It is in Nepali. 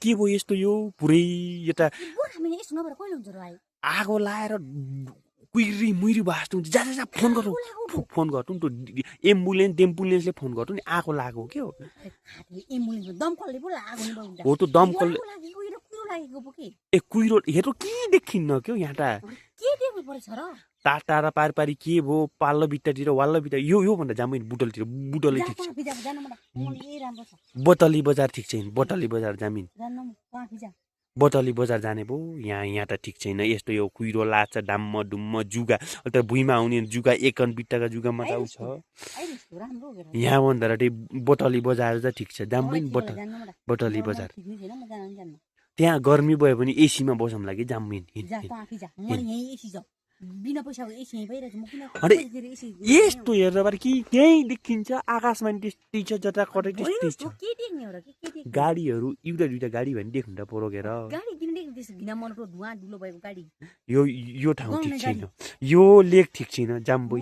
के भयो यस्तो यो पुरै यता हामीले यस्तो नभएर कहिले हुन्छ र भाइ आगो लाएर कुइरी मुइरी भएस्तो हुन्छ जा जा जा फोन गर्नु फोन गर्नु त एम्बुलेन्सले फोन गर्नु नि आगो लाग्यो के हो एम्बुलेन्समा दमकलले पो लागेको नि बहिनी हो त दमकलले कुहिरो लागेको पो के ए कुइरो हेर्नु के देखिन्न क्यो यहाँ त के देख्नु पर्छ र टाढा पारी के भयो पाल्लो बिट्टातिर वाल्लो बिट्टा यो भन्दा जामै बुटलतिर बुटलै ठिक छ बटली बजार ठिक छैन बटली बजार जामिन बटली बजार जाने भो यहाँ त ठिक छैन यस्तो यो कुहिरो लाछ डाम्म डुम्म जुगा अन्त भुइँमा आउने जुगा एकन बिट्टाका जुगा मात्र आउँछ यहाँ भन्दा बटली बजार चाहिँ ठिक छ जाम्मै बटली बजार त्यहाँ गर्मी भयो भने एसीमा बसौँला कि जाम्मिन बिना पैसाको एसी भइरहेछ म किन यस्तो हेर्दा बार कि त्यही देखिन्छ आकाशमा त्यस्तै छ जता कतै त्यस्तै छ के देख्ने हो र के गाडीहरू एउटा दुईटा गाडी भने देख्नु त परोकेर गाडी किन देख्नु त्यस्तो घिना मनको धुवा धुलो भएको गाडी यो ठाउँ ठिक छैन यो लेक ठिक छैन जाम्बुई